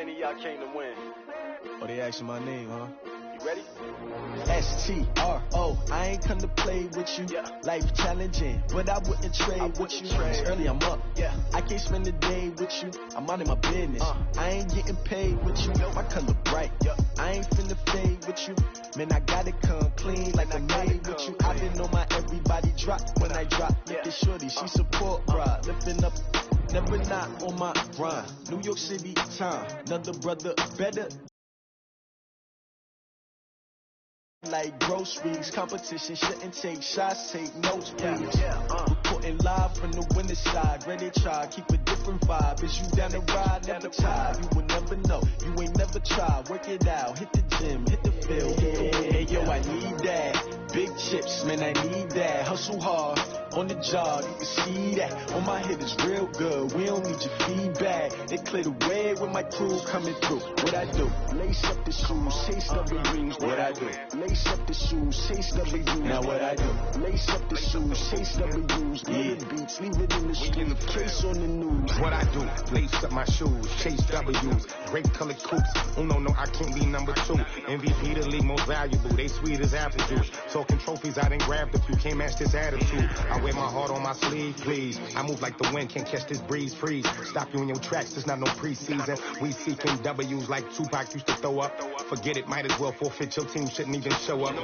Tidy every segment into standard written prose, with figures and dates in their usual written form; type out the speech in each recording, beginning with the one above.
many of y'all came to win? Oh, they asking my name, huh? You ready? S-T-R-O, I ain't come to play with you. Yeah. Life challenging, but I wouldn't trade with you. It's early, I'm up. Yeah. I can't spend the day with you. I'm out of my business. I ain't getting paid with you. My color bright. I ain't finna fade with you. Man, I gotta come clean like I made with you. I been on my everybody drop when I drop. Look at shorty, she support, bruh. Lifting up, never not on my grind. New York City time, another brother better. Like groceries, competition shouldn't take shots, take notes, please. Reporting live from the winter side, ready to try, keep a different vibe. Is you down the ride, never tired, you will never know, you ain't never tried, work it out, hit the gym, hit the field, hey yo, I need that, big chips, man, I need that, hustle hard, on the job, you can see that, on my head is real good, we don't need your feedback, they clear the way with my crew coming through, what I do, lace up the shoes, chase the rings, what I do, lace up the shoes, chase W's. Now what I do? Lace up the shoes, chase W's. Yeah. Beats, leave it in the street, case on the news. What I do? Lace up my shoes, chase W's. Great colored coops. Oh no, I can't be number 2. MVP the league most valuable. They sweet as apple juice. Talking trophies, I didn't grab the few. Can't match this attitude. I wear my heart on my sleeve, please. I move like the wind, can't catch this breeze, freeze. Stop you in your tracks, there's not no preseason. We seeking W's like Tupac used to throw up. Forget it, might as well forfeit. Your team shouldn't even show up.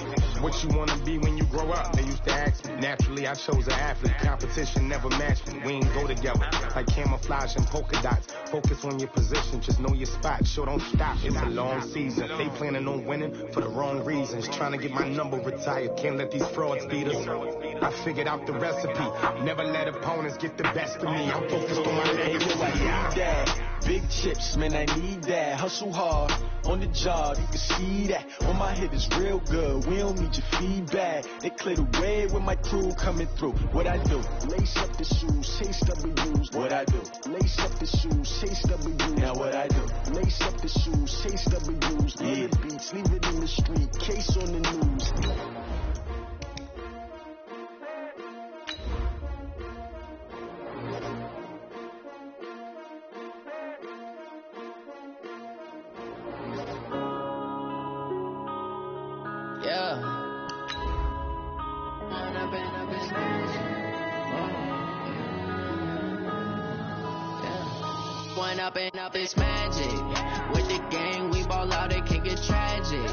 What you wanna be when you grow up? They used to ask me. Naturally, I chose an athlete. Competition never matched me. We ain't go together like camouflage and polka dots. Focus on your position, just know your spot. Sure, don't stop. It's a long season. They planning on winning for the wrong reasons. Trying to get my number retired. Can't let these frauds beat us. I figured out the recipe. Never let opponents get the best of me. I'm focused on my legacy. Big chips, man, I need that. Hustle hard, on the job, you can see that. On my head is real good, we don't need your feedback. They clear the way with my crew coming through. What I do? Lace up the shoes, chase W's. What I do? Lace up the shoes, chase W's. Now what I do? Lace up the shoes, chase W's. Yeah. Beats, leave it in the street, case on the news. Up it's magic. With the gang, we ball out, it can get tragic.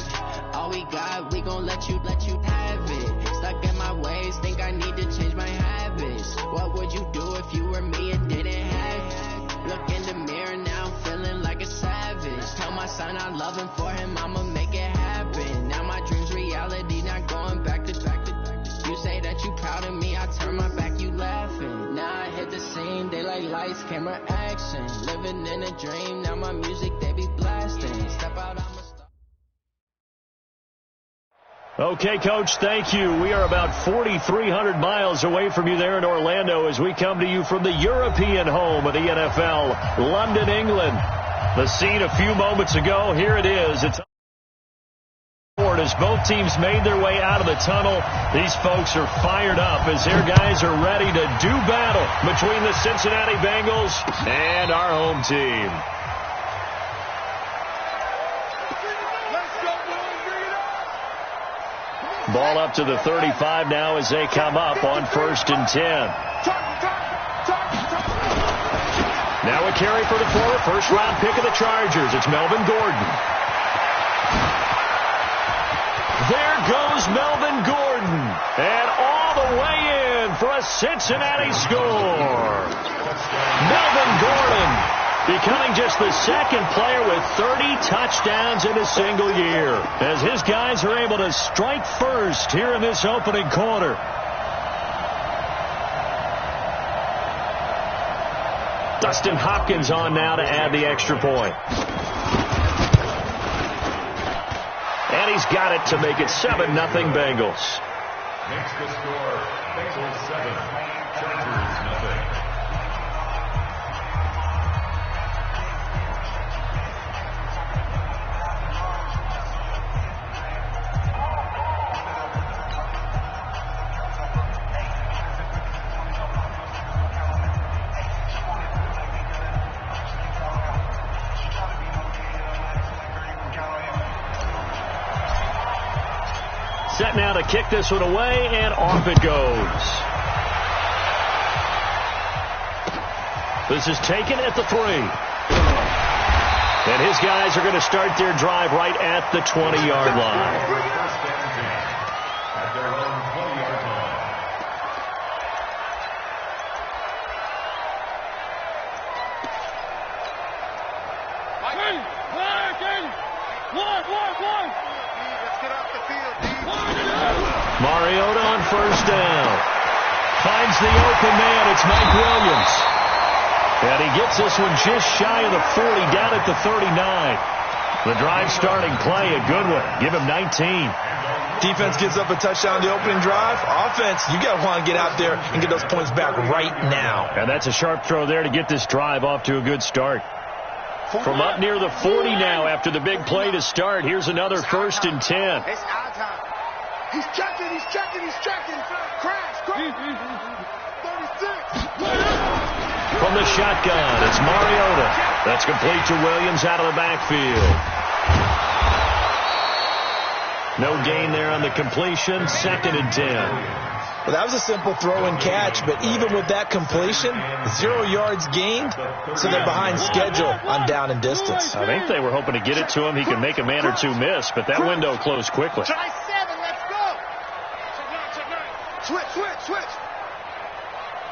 All we got, we gon' let you have it. Stuck in my ways, think I need to change my habits. What would you do if you were me and didn't have it? Look in the mirror now, I'm feeling like a savage. Tell my son I love him, for him I'ma make it happen. Now my dream's reality, not going back to. You say that you proud of me, I turn my back, you laughing. Now I hit the scene, they like lights, camera, action. Living in a dream, now my music, they be blasting. Step out, I'm a star. Okay, Coach, thank you. We are about 4,300 miles away from you there in Orlando as we come to you from the European home of the NFL, London, England. The scene a few moments ago, here it is. It's as both teams made their way out of the tunnel. These folks are fired up as their guys are ready to do battle between the Cincinnati Bengals and our home team. Ball up to the 35 now as they come up on 1st and 10. Now a carry for the forward, first-round pick of the Chargers. It's Melvin Gordon. There goes Melvin Gordon, and all the way in for a Cincinnati score. Melvin Gordon becoming just the second player with 30 touchdowns in a single year, as his guys are able to strike first here in this opening quarter. Dustin Hopkins on now to add the extra point. And he's got it to make it 7-0 Bengals. Next to score, Bengals 7, Chargers 0. set now to kick this one away, and off it goes. This is taken at the 3. And his guys are going to start their drive right at the 20-yard line. At their own 20-yard line. Mariota on first down. Finds the open man. It's Mike Williams. And he gets this one just shy of the 40, down at the 39. The drive starting play, a good one. Give him 19. Defense gives up a touchdown the opening drive. Offense, you got to want to get out there and get those points back right now. And that's a sharp throw there to get this drive off to a good start. From up near the 40 now after the big play to start. Here's another 1st and 10. It's our time. He's checking. Crash. 36. From the shotgun, it's Mariota. That's complete to Williams out of the backfield. No gain there on the completion. 2nd and 10. Well, that was a simple throw and catch, but even with that completion, 0 yards gained, so they're behind schedule on down and distance. I think they were hoping to get it to him. He could make a man or two miss, but that window closed quickly. Try 7. Let's go. Switch.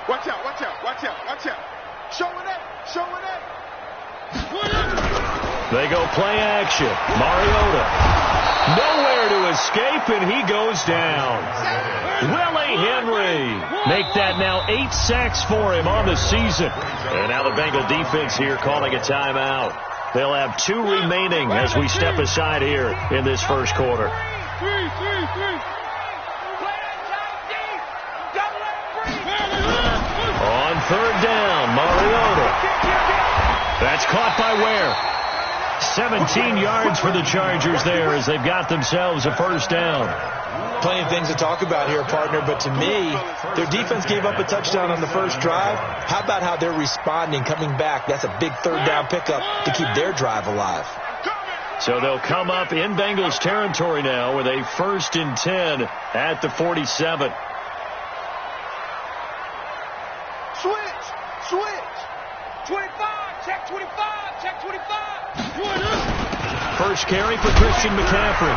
Watch out. Showing up. They go play action. Mariota. Nowhere to escape, and he goes down. Willie Henry. Make that now 8 sacks for him on the season. And now the Bengal defense here calling a timeout. They'll have 2 remaining as we step aside here in this first quarter. On 3rd down, Mariota. That's caught by Ware. 17 yards for the Chargers there as they've got themselves a 1st down. Plenty of things to talk about here, partner, but to me, their defense gave up a touchdown on the first drive. How about how they're responding, coming back? That's a big 3rd down pickup to keep their drive alive. So they'll come up in Bengals territory now with a 1st and 10 at the 47. Switch. 25. Check 25. First carry for Christian McCaffrey.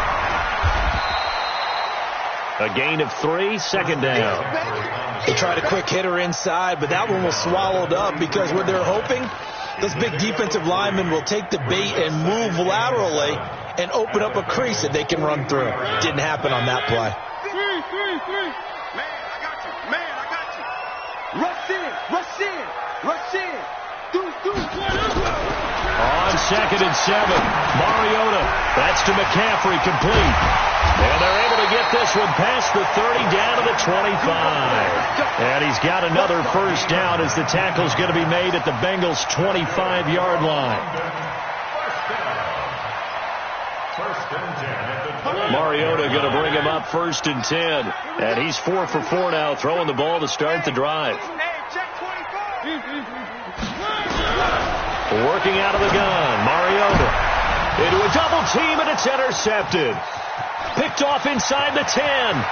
A gain of 3, 2nd down. They tried a quick hitter inside, but that one was swallowed up because what they're hoping, those big defensive linemen will take the bait and move laterally and open up a crease that they can run through. Didn't happen on that play. Man, I got you. Rush in. Do. On 2nd and 7, Mariota. That's to McCaffrey, complete. And they're able to get this one past the 30 down to the 25. And he's got another 1st down as the tackle's going to be made at the Bengals' 25-yard line. Mariota going to bring him up 1st and 10. And he's 4 for 4 now, throwing the ball to start the drive. Working out of the gun, Mariota into a double team, and it's intercepted. Picked off inside the 10.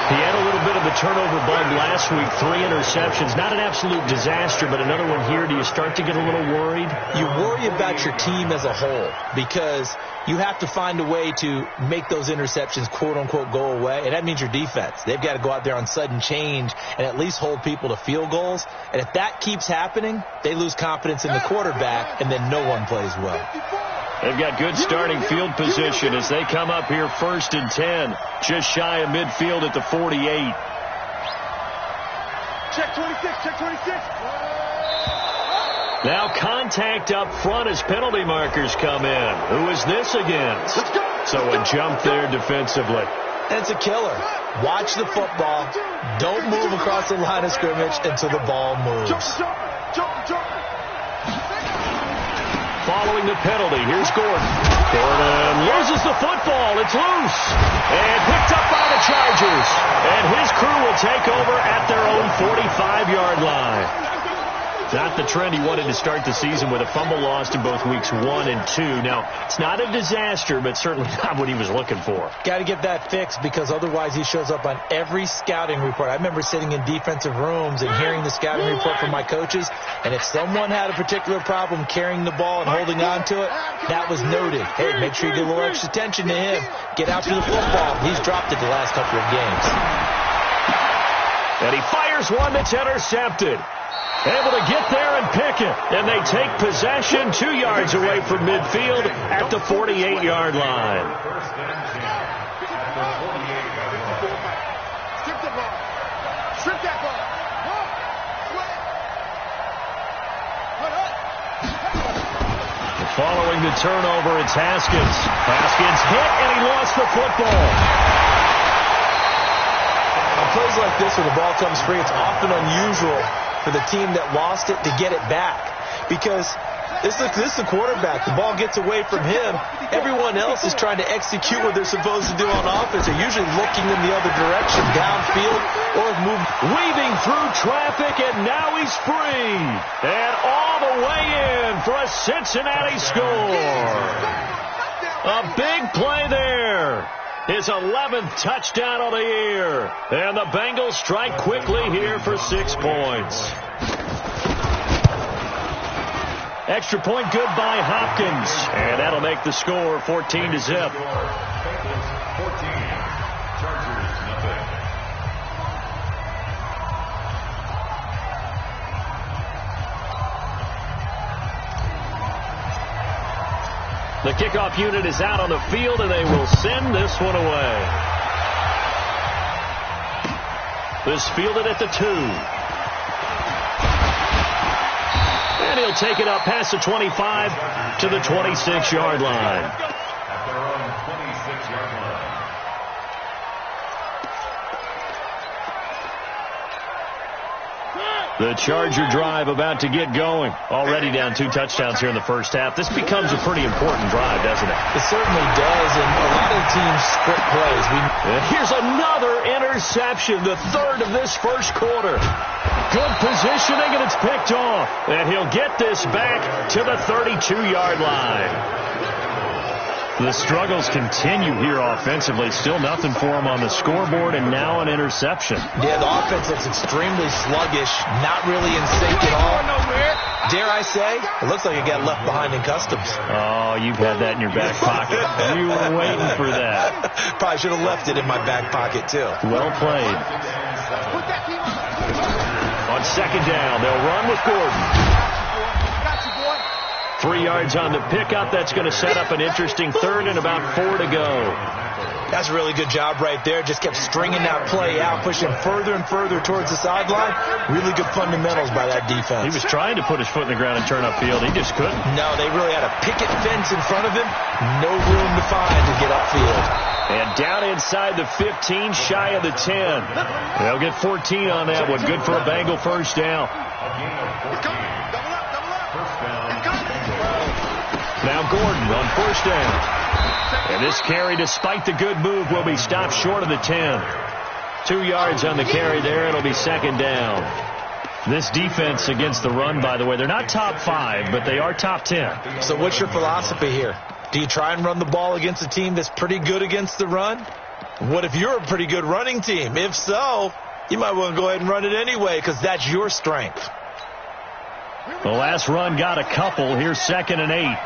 He had a little bit of a turnover bug last week, 3 interceptions. Not an absolute disaster, but another one here. Do you start to get a little worried? You worry about your team as a whole because you have to find a way to make those interceptions, quote-unquote, go away, and that means your defense. They've got to go out there on sudden change and at least hold people to field goals. And if that keeps happening, they lose confidence in the quarterback, and then no one plays well. They've got good starting field position as they come up here 1st and 10, just shy of midfield at the 48. Check 26. Now contact up front as penalty markers come in. Who is this against? So a jump there defensively. And it's a killer. Watch the football. Don't move across the line of scrimmage until the ball moves. Following the penalty, here's Gordon. Gordon loses the football. It's loose. And picked up by the Chargers. And his crew will take over at their own 45-yard line. Not the trend he wanted to start the season with a fumble lost in both weeks 1 and 2. Now, it's not a disaster, but certainly not what he was looking for. Got to get that fixed because otherwise he shows up on every scouting report. I remember sitting in defensive rooms and hearing the scouting report from my coaches, and if someone had a particular problem carrying the ball and holding on to it, that was noted. Hey, make sure you give a little extra attention to him. Get after the football. He's dropped it the last couple of games. And he fires one that's intercepted. Able to get there and pick it. And they take possession 2 yards away from midfield at the 48-yard line. Strip that ball. Following the turnover, it's Haskins. Haskins hit, and he lost the football. On plays like this where the ball comes free, it's often unusual for the team that lost it to get it back. Because this is the quarterback. The ball gets away from him. Everyone else is trying to execute what they're supposed to do on offense. They're usually looking in the other direction, downfield, or moving. Weaving through traffic, and now he's free. And all the way in for a Cincinnati score. A big play there. His 11th touchdown of the year. And the Bengals strike quickly here for 6 points. Extra point good by Hopkins. And that'll make the score 14-0. Bengals 14, Chargers nothing. The kickoff unit is out on the field, and they will send this one away. This fielded at the 2. And he'll take it up past the 25 to the 26-yard line. At their own 26-yard line. The Charger drive about to get going. Already down 2 touchdowns here in the first half. This becomes a pretty important drive, doesn't it? It certainly does, and a lot of teams split plays. And here's another interception, the 3rd of this first quarter. Good positioning, and it's picked off. And he'll get this back to the 32-yard line. The struggles continue here offensively. Still nothing for him on the scoreboard, and now an interception. Yeah, the offense looks extremely sluggish, not really in sync at all. Dare I say, it looks like it got left behind in customs. Oh, you've had that in your back pocket. You were waiting for that. Probably should have left it in my back pocket, too. Well played. On second down, they'll run with Gordon. 3 yards on the pickup. That's going to set up an interesting 3rd and about 4 to go. That's a really good job right there. Just kept stringing that play out, pushing further and further towards the sideline. Really good fundamentals by that defense. He was trying to put his foot in the ground and turn upfield. He just couldn't. No, they really had a picket fence in front of him. No room to find to get upfield. And down inside the 15, shy of the 10. They'll get 14 on that one. Good for a Bengal first down. Now Gordon on first down. And this carry, despite the good move, will be stopped short of the 10. 2 yards on the carry there. It'll be second down. This defense against the run, by the way, they're not top 5, but they are top 10. So what's your philosophy here? Do you try and run the ball against a team that's pretty good against the run? What if you're a pretty good running team? If so, you might want to go ahead and run it anyway because that's your strength. The last run got a couple. Here's 2nd and 8.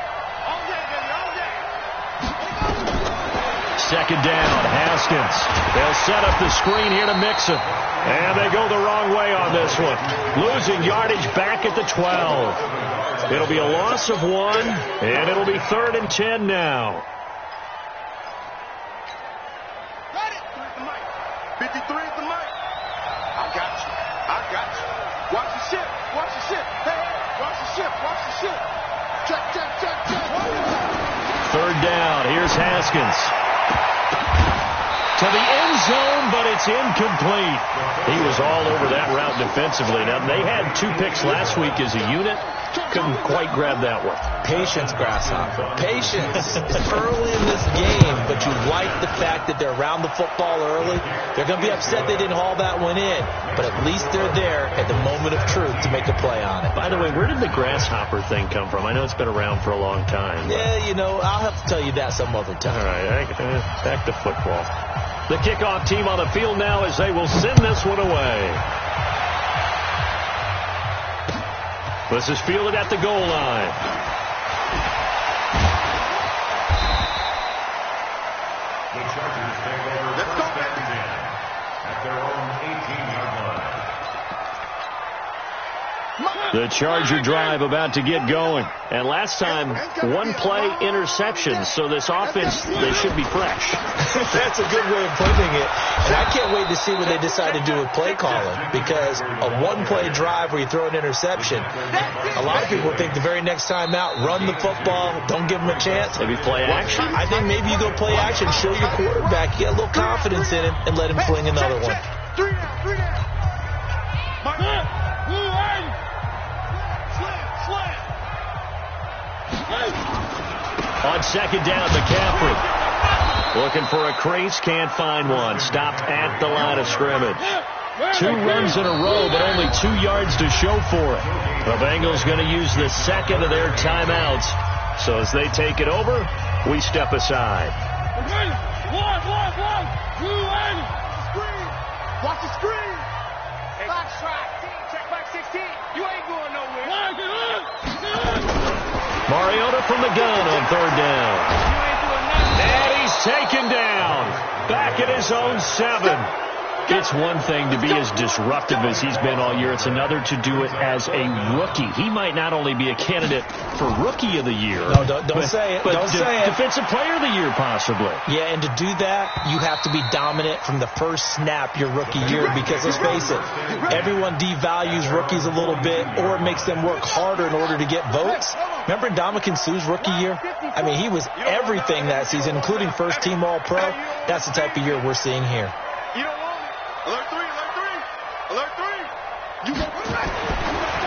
Second down, Haskins. They'll set up the screen here to Mixon. And they go the wrong way on this one. Losing yardage back at the 12. It'll be a loss of 1, and it'll be 3rd and 10 now. 53 at the mic. I got you. Watch the ship. Hey, watch the ship. Check. 3rd down. Here's Haskins. To the end zone, but it's incomplete. He was all over that route defensively. Now, they had 2 picks last week as a unit. Couldn't quite grab that one. Patience, Grasshopper. Patience. It's early in this game, but you like the fact that they're around the football early. They're going to be upset they didn't haul that one in, but at least they're there at the moment of truth to make a play on it. By the way, where did the grasshopper thing come from? I know it's been around for a long time. Yeah, you know, I'll have to tell you that some other time. All right, back to football. The kickoff team on the field now as they will send this one away. This is fielded at the goal line. The Chargers take over first and 10 at their own 18-yard line. The Charger drive about to get going. And last time, one-play interceptions, so this offense, they should be fresh. That's a good way of putting it. And I can't wait to see what they decide to do with play calling, because a one-play drive where you throw an interception, a lot of people think the very next time out, run the football, don't give them a chance. Maybe play action? I think maybe you go play action, show your quarterback, get a little confidence in him, and let him fling another one. Three down. On second down, McCaffrey looking for a crease, can't find one. Stopped at the line of scrimmage. 2 runs in a row, but only 2 yards to show for it. The Bengals going to use the second of their timeouts. So as they take it over, we step aside. Watch the screen. Box track. Check back 16. You ain't going nowhere. Mariota from the gun on third down. And he's taken down. Back at his own 7. It's one thing to be as disruptive as he's been all year. It's another to do it as a rookie. He might not only be a candidate for Rookie of the Year. No, don't say it. But don't say it. Defensive Player of the Year, possibly. Yeah, and to do that, you have to be dominant from the first snap your rookie year, because let's face it, everyone devalues rookies a little bit, or it makes them work harder in order to get votes. Remember Ndamukong Suh's rookie year? I mean, he was everything that season, including first-team All-Pro. That's the type of year we're seeing here. You don't want it. Alert 3, alert 3. Alert 3. You go right.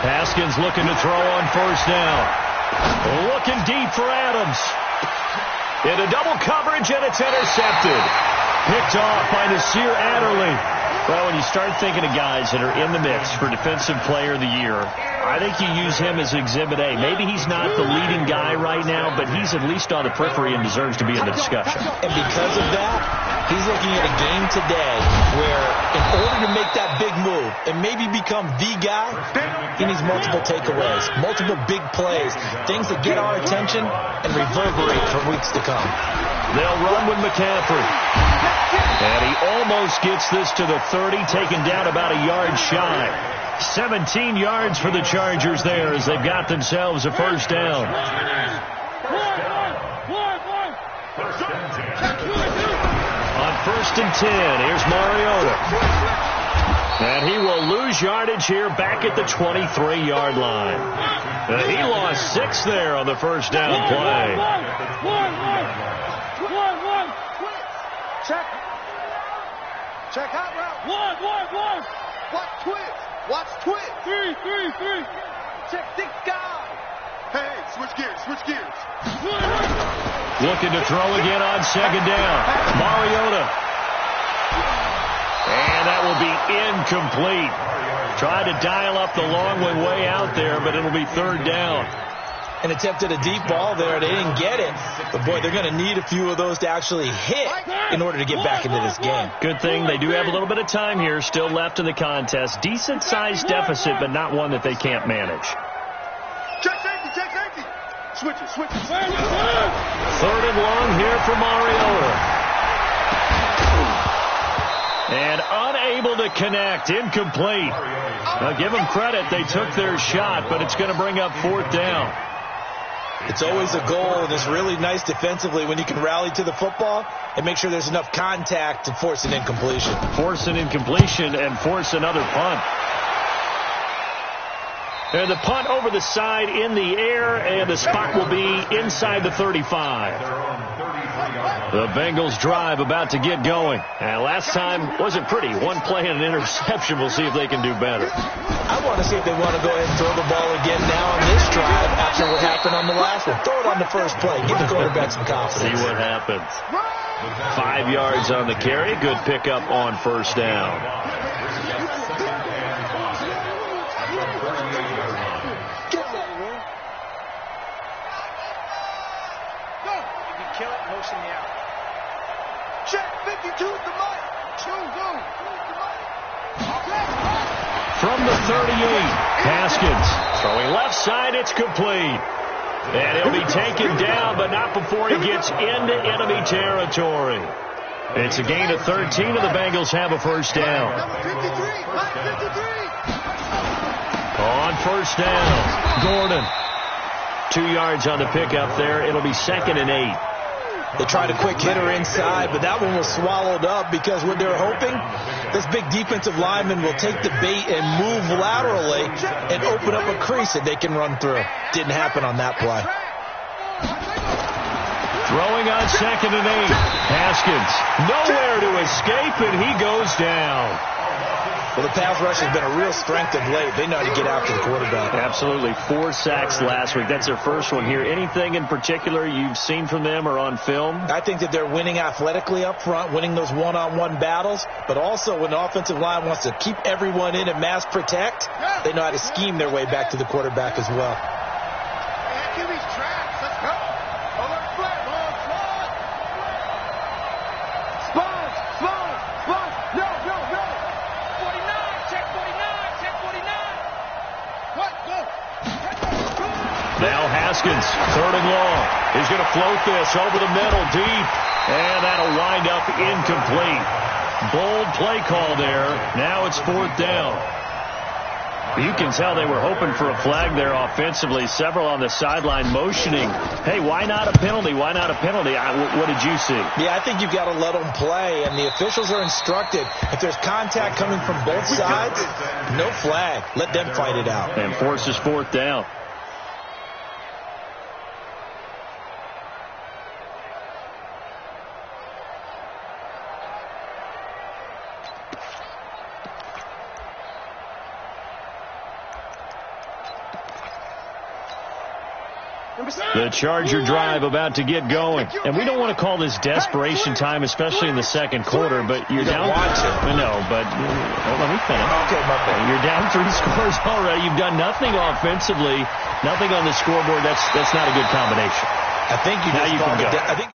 Haskins looking to throw on first down. Looking deep for Adams. Into double coverage, and it's intercepted. Picked off by Nasir Adderley. Well, when you start thinking of guys that are in the mix for Defensive Player of the Year, I think you use him as Exhibit A. Maybe he's not the leading guy right now, but he's at least on the periphery and deserves to be in the discussion. And because of that, he's looking at a game today where in order to make that big move and maybe become the guy, he needs multiple takeaways, multiple big plays, things that get our attention and reverberate for weeks to come. They'll run with McCaffrey. And he almost gets this to the 30, taken down about a yard shy. 17 yards for the Chargers there as they've got themselves a first down. On first and 10, here's Mariota. And he will lose yardage here back at the 23-yard line. He lost 6 there on the first down play. Check. Check out route. One. Watch twist. Watch twist. Three. Check this guy. Hey, switch gears. Looking to throw again on second down. Mariota. And that will be incomplete. Tried to dial up the long one way out there, but it'll be third down. And attempted a deep ball there. They didn't get it. But, boy, they're going to need a few of those to actually hit in order to get back into this game. Good thing they do have a little bit of time here still left in the contest. Decent-sized deficit, but not one that they can't manage. Check safety. Switch it. Third and long here for Mariota. And unable to connect. Incomplete. Now, give them credit. They took their shot, but it's going to bring up fourth down. It's always a goal, and it's really nice defensively when you can rally to the football and make sure there's enough contact to force an incompletion. Force an incompletion and force another punt. And the punt over the side in the air, and the spot will be inside the 35. The Bengals drive about to get going. And last time wasn't pretty. One play and an interception. We'll see if they can do better. I want to see if they want to go ahead and throw the ball again now on this drive. Watching what happened on the last one. Throw it on the first play. Give the quarterback some confidence. See what happens. 5 yards on the carry. Good pickup on first down. Kill it, motion me out. Check 52 to Mike. Go. From the 38, Haskins throwing left side. It's complete. And he'll be taken down, but not before he gets into enemy territory. It's a gain of 13, and the Bengals have a first down. On first down, Gordon. 2 yards on the pickup there. It'll be 2nd and 8. They tried a quick hitter inside, but that one was swallowed up because what they're hoping, this big defensive lineman will take the bait and move laterally and open up a crease that they can run through. Didn't happen on that play. Throwing on 2nd and 8. Haskins nowhere to escape, and he goes down. Well, the pass rush has been a real strength of late. They know how to get after the quarterback. Absolutely. 4 sacks last week. That's their first one here. Anything in particular you've seen from them or on film? I think that they're winning athletically up front, winning those one-on-one battles, but also when the offensive line wants to keep everyone in and mass protect, they know how to scheme their way back to the quarterback as well. Now Haskins, 3rd and long. He's going to float this over the middle, deep, and that'll wind up incomplete. Bold play call there. Now it's 4th down. You can tell they were hoping for a flag there offensively. Several on the sideline motioning, hey, why not a penalty? Why not a penalty? What did you see? Yeah, I think you've got to let them play, and the officials are instructed. If there's contact coming from both sides, no flag. Let them fight it out. And forces 4th down. The Charger drive about to get going. And we don't want to call this desperation time, especially in the second quarter, but you're down. No, but let me finish. Okay, my bad. You're down 3 scores already. You've done nothing offensively, nothing on the scoreboard. That's not a good combination. I think you just called it. I think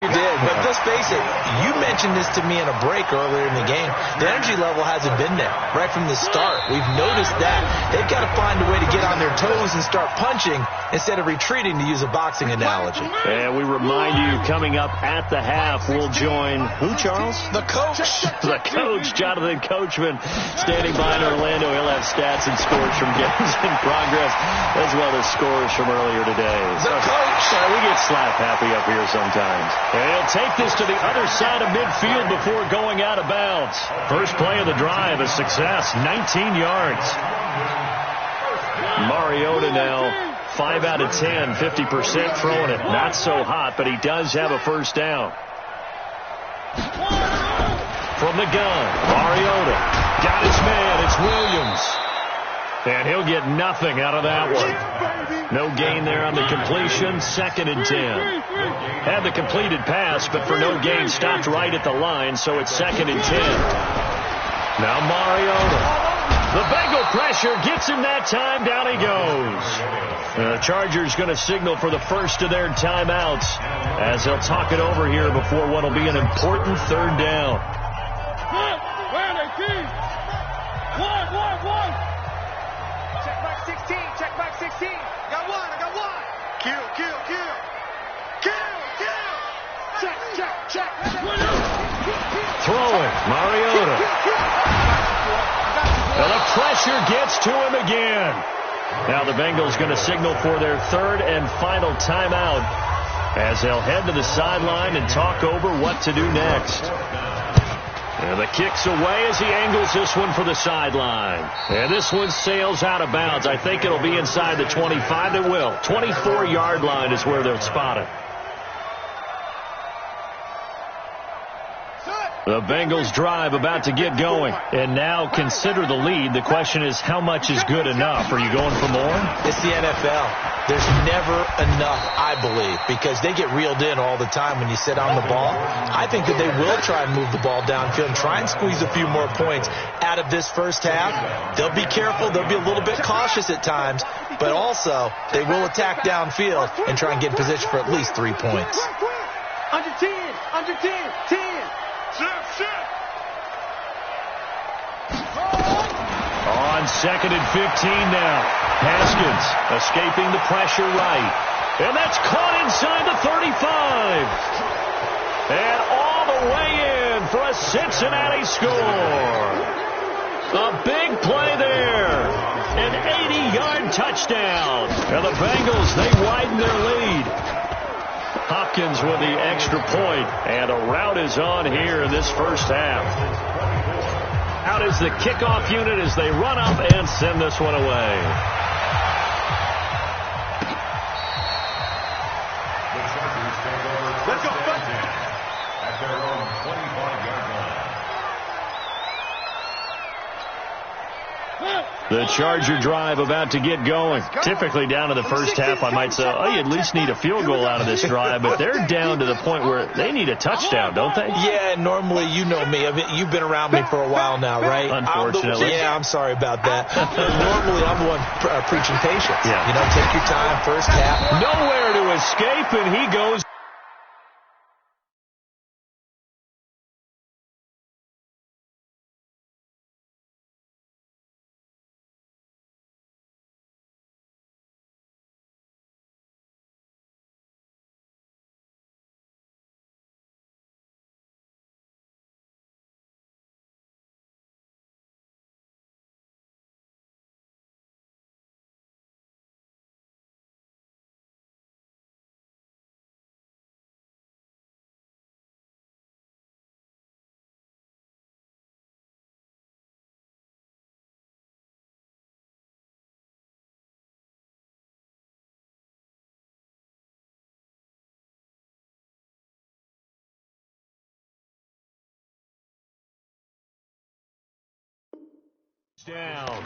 you did, but let's face it, you mentioned this to me in a break earlier in the game. The energy level hasn't been there right from the start. We've noticed that. They've got to find a way to get on their toes and start punching instead of retreating, to use a boxing analogy. And we remind you, coming up at the half, we'll join who, Charles? The coach. The coach, Jonathan Coachman, standing by in Orlando. He'll have stats and scores from games in progress, as well as scores from earlier today. The coach. We get slap happy up here sometimes. And he'll take this to the other side of midfield before going out of bounds. First play of the drive, a success, 19 yards. Mariota now 5 out of 10, 50% throwing it. Not so hot, but he does have a first down. From the gun, Mariota got his man. It's Williams. And he'll get nothing out of that one. No gain there on the completion. 2nd and 10. Had the completed pass, but for no gain, stopped right at the line, so it's 2nd and 10. Now Mariota. The Bengal pressure gets him that time. Down he goes. The Chargers going to signal for the first of their timeouts as they'll talk it over here before what will be an important 3rd down. Where are they, team? One. Check back 16. I got one. Kill. Check. Throwing, Mariota. Well, the pressure gets to him again. Now the Bengals going to signal for their 3rd and final timeout as they'll head to the sideline and talk over what to do next. And the kick's away as he angles this one for the sideline. And this one sails out of bounds. I think it'll be inside the 25. It will. 24-yard line is where they'll spot it. Set. The Bengals drive about to get going. And now consider the lead. The question is, how much is good enough? Are you going for more? It's the NFL. There's never enough, I believe, because they get reeled in all the time when you sit on the ball. I think that they will try and move the ball downfield and try and squeeze a few more points out of this first half. They'll be careful. They'll be a little bit cautious at times, but also they will attack downfield and try and get in position for at least 3 points. Under 10, 10. On 2nd and 15 now. Haskins escaping the pressure right. And that's caught inside the 35. And all the way in for a Cincinnati score. A big play there. An 80-yard touchdown. And the Bengals, they widen their lead. Hopkins with the extra point, and a rout is on here in this first half. Out is the kickoff unit as they run up and send this one away. The Chargers take over first and 10 at their own 25-yard line. The Charger drive about to get going. Typically down to the first half, I might say, oh, you at least need a field goal out of this drive, but they're down to the point where they need a touchdown, don't they? Yeah, normally, you know me. I mean, you've been around me for a while now, right? Unfortunately. I'm sorry about that. Normally, I'm the one preaching patience. Yeah. You know, take your time, first half. Nowhere to escape, and he goes. Down.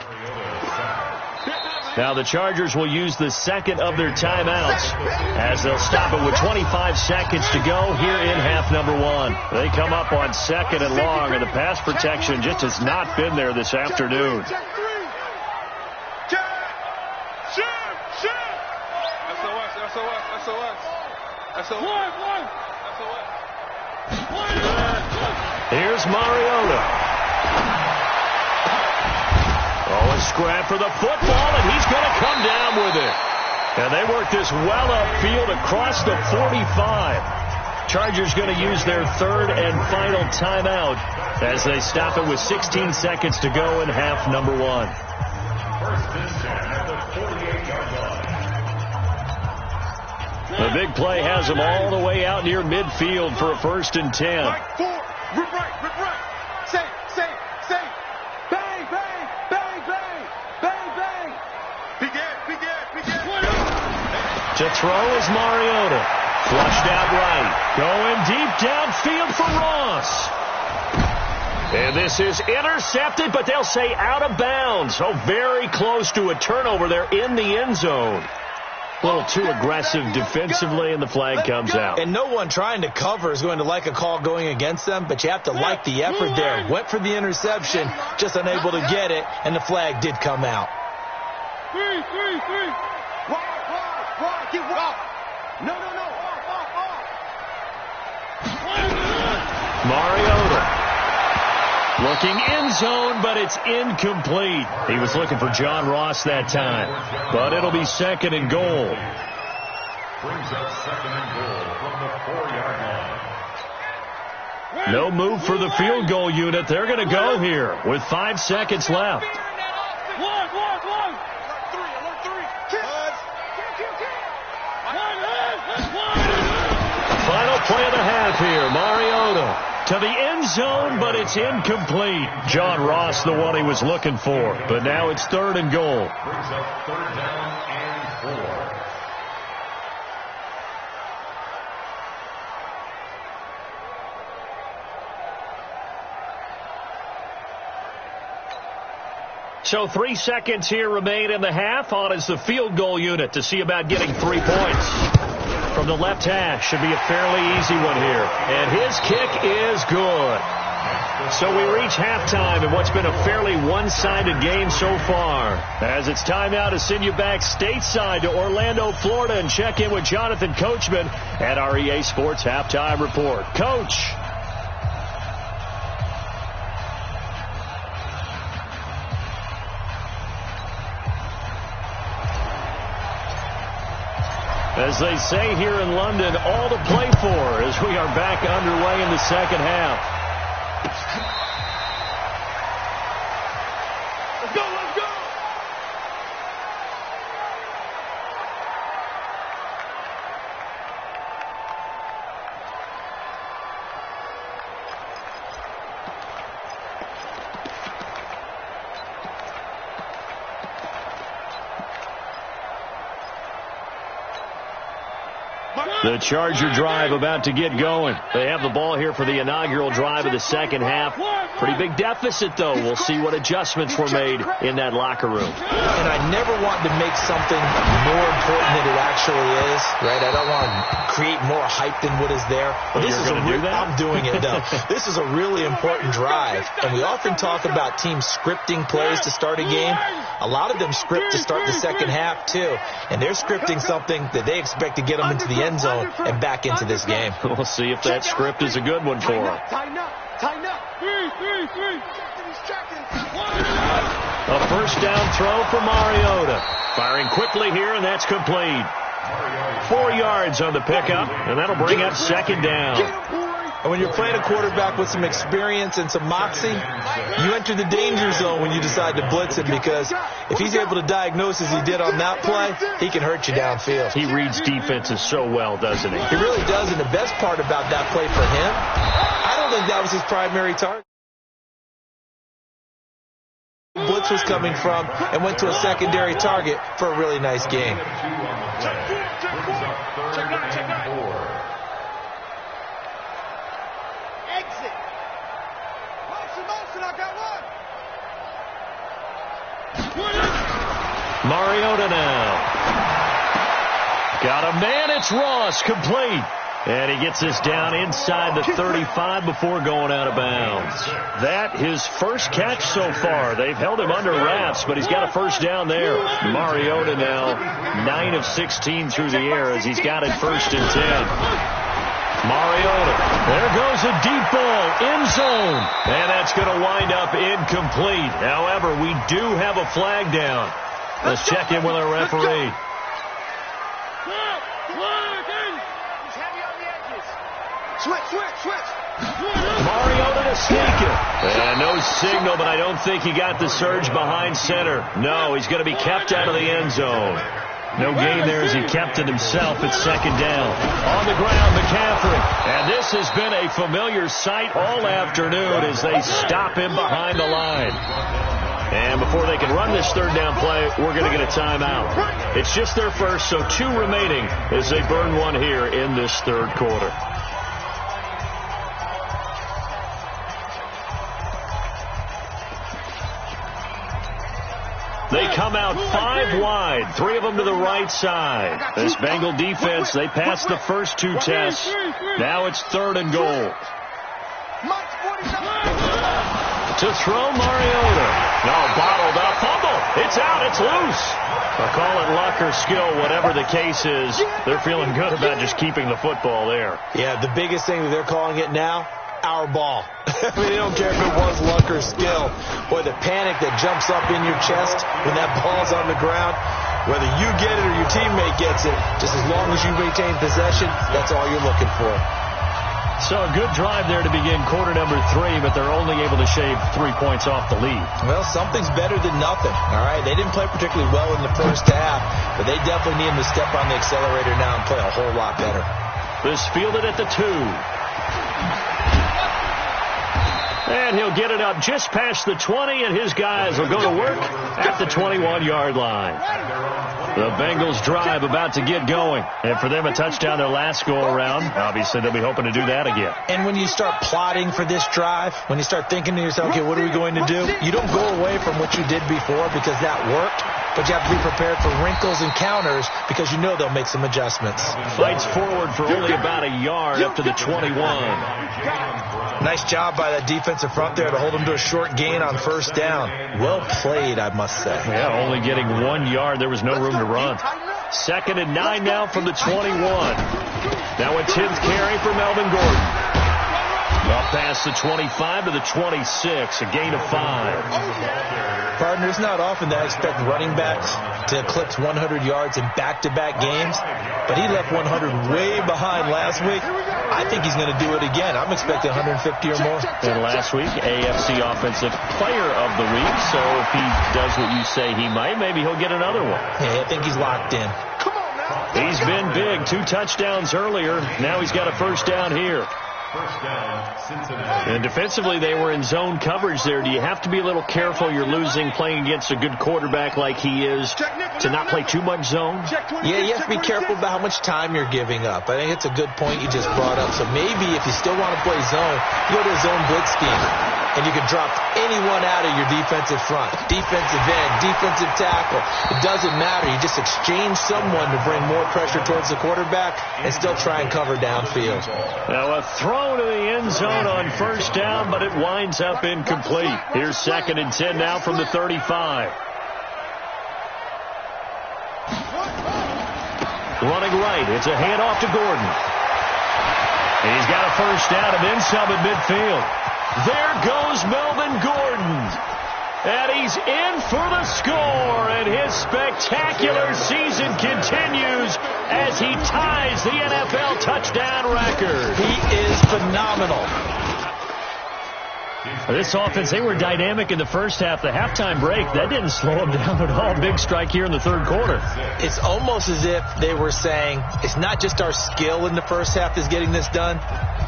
Now the Chargers will use the second of their timeouts as they'll stop it with 25 seconds to go here in half number one. They come up on 2nd and long, and the pass protection just has not been there this afternoon. Here's Mariota. Oh, a scrap for the football, and he's going to come down with it. And they work this well upfield across the 45. Chargers going to use their third and final timeout as they stop it with 16 seconds to go in half number one. First and 10 at the 48-yard line. The big play has them all the way out near midfield for a 1st and 10. Right, 4, rip right. Safe. Bang. Begin. To throw is Mariota. Flushed out right. Going deep downfield for Ross. And this is intercepted, but they'll say out of bounds. So very close to a turnover there in the end zone. A little too aggressive defensively, and the flag comes out. And no one trying to cover is going to like a call going against them, but you have to like the effort there. Went for the interception, just unable to get it, and the flag did come out. 3. Wide. Get wide. No. Off. Mariota. Looking end zone, but it's incomplete. He was looking for John Ross that time. But it'll be 2nd and goal. Brings up 2nd and goal from the 4-yard line. No move for the field goal unit. They're going to go here with 5 seconds left. One. Final play of the half here. Mariota to the end zone, but it's incomplete. John Ross, the one he was looking for. But now it's 3rd and goal. Brings up 3rd down and 4. So 3 seconds here remain in the half. On is the field goal unit to see about getting 3 points. From the left hash, should be a fairly easy one here. And his kick is good. So we reach halftime in what's been a fairly one-sided game so far. As it's time now to send you back stateside to Orlando, Florida, and check in with Jonathan Coachman at our EA Sports Halftime Report. Coach. As they say here in London, all to play for as we are back underway in the second half. Let's go, let's go! The Charger drive about to get going. They have the ball here for the inaugural drive of the second half. Pretty big deficit, though. We'll see what adjustments were made in that locker room. And I never want to make something more important than it actually is, right? I don't want to create more hype than what is there. But this is do that? I'm doing it, though. This is a really important drive. And we often talk about teams scripting plays to start a game. A lot of them script to start the second half, too. And they're scripting something that they expect to get them into the end zone and back into this game. We'll see if that script is a good one for them. Tighten up, tighten up. Three. A first down throw for Mariota. Firing quickly here, and that's complete. 4 yards on the pickup, and that'll bring up second down. And when you're playing a quarterback with some experience and some moxie, you enter the danger zone when you decide to blitz him, because if he's able to diagnose as he did on that play, he can hurt you downfield. He reads defenses so well, doesn't he? He really does, and the best part about that play for him, I don't think that was his primary target. Blitz was coming from and went to a secondary target for a really nice game. Exit. Motion, I got one. Mariota now. Got a man, it's Ross, complete. And he gets this down inside the 35 before going out of bounds. That his first catch so far. They've held him under wraps, but he's got a first down there. Mariota now 9 of 16 through the air as he's got it 1st and 10. Mariota. There goes a deep ball, end zone. And that's going to wind up incomplete. However, we do have a flag down. Let's check in with our referee. Switch. Mariota to sneak it. And no signal, but I don't think he got the surge behind center. No, he's going to be kept out of the end zone. No gain there as he kept it himself. It's second down. On the ground, McCaffrey. And this has been a familiar sight all afternoon as they stop him behind the line. And before they can run this third down play, we're going to get a timeout. It's just their first, so 2 remaining as they burn one here in this third quarter. They come out 5 wide, 3 of them to the right side. This Bengal defense, they passed the first 2 tests. Now it's 3rd and goal. To throw Mariota. No, bottled up. Fumble. It's out. It's loose. I'll call it luck or skill, whatever the case is. They're feeling good about just keeping the football there. Yeah, the biggest thing that they're calling it now, our ball. I mean, they don't care if it was luck or skill. Boy, the panic that jumps up in your chest when that ball's on the ground, whether you get it or your teammate gets it, just as long as you maintain possession, that's all you're looking for. So a good drive there to begin quarter number 3, but they're only able to shave 3 points off the lead. Well, something's better than nothing, all right? They didn't play particularly well in the first half, but they definitely need them to step on the accelerator now and play a whole lot better. This fielded at the 2. And he'll get it up just past the 20, and his guys will go to work at the 21-yard line. The Bengals drive about to get going. And for them, a touchdown their last go-around. Obviously, they'll be hoping to do that again. And when you start plotting for this drive, when you start thinking to yourself, okay, what are we going to do? You don't go away from what you did before because that worked. But you have to be prepared for wrinkles and counters because you know they'll make some adjustments. Fights forward for only about a yard up to the 21. Nice job by that defensive front there to hold them to a short gain on first down. Well played, I must say. Yeah, only getting 1 yard. There was no room to run. 2nd and 9 now from the 21. Now a 10th carry for Melvin Gordon. Up past the 25 to the 26, a gain of 5. Partner, it's not often that I expect running backs to eclipse 100 yards in back-to-back games, but he left 100 way behind last week. I think he's going to do it again. I'm expecting 150 or more. And last week, AFC Offensive Player of the Week, so if he does what you say he might, maybe he'll get another one. Yeah, I think he's locked in. He's been big. 2 touchdowns earlier. Now he's got a first down here. First down, Cincinnati. And defensively, they were in zone coverage there. Do you have to be a little careful? You're losing playing against a good quarterback like he is to not play too much zone? Yeah, you have to be careful about how much time you're giving up. I think it's a good point you just brought up. So maybe if you still want to play zone, you go to a zone blitz scheme. And you can drop anyone out of your defensive front. Defensive end, defensive tackle. It doesn't matter. You just exchange someone to bring more pressure towards the quarterback and still try and cover downfield. Now a throw to the end zone on first down, but it winds up incomplete. Here's 2nd and 10 now from the 35. Running right. It's a handoff to Gordon. And he's got a first down and then some at midfield. There goes Melvin Gordon. And he's in for the score. And his spectacular season continues as he ties the NFL touchdown record. He is phenomenal. This offense, they were dynamic in the first half. The halftime break, that didn't slow them down at all. Big strike here in the third quarter. It's almost as if they were saying, it's not just our skill in the first half that's getting this done.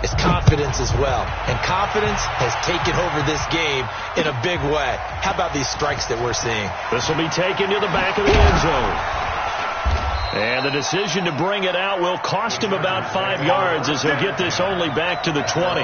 It's confidence as well. And confidence has taken over this game in a big way. How about these strikes that we're seeing? This will be taken to the back of the end zone. And the decision to bring it out will cost him about 5 yards as he'll get this only back to the 20.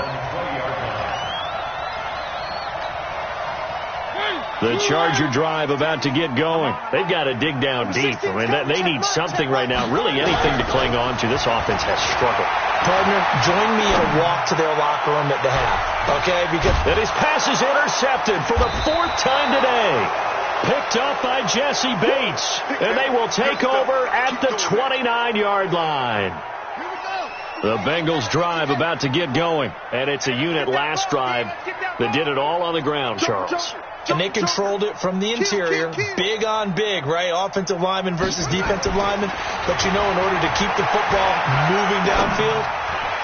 The Charger drive about to get going. They've got to dig down deep. I mean, they need something right now, really anything to cling on to. This offense has struggled. Partner, join me in a walk to their locker room at the half, okay? Because and his pass is intercepted for the 4th time today. Picked up by Jesse Bates. And they will take over at the 29-yard line. The Bengals drive about to get going. And it's a unit last drive that did it all on the ground, Charles. And they controlled it from the interior. Big on big, right? Offensive lineman versus defensive lineman. But you know, in order to keep the football moving downfield,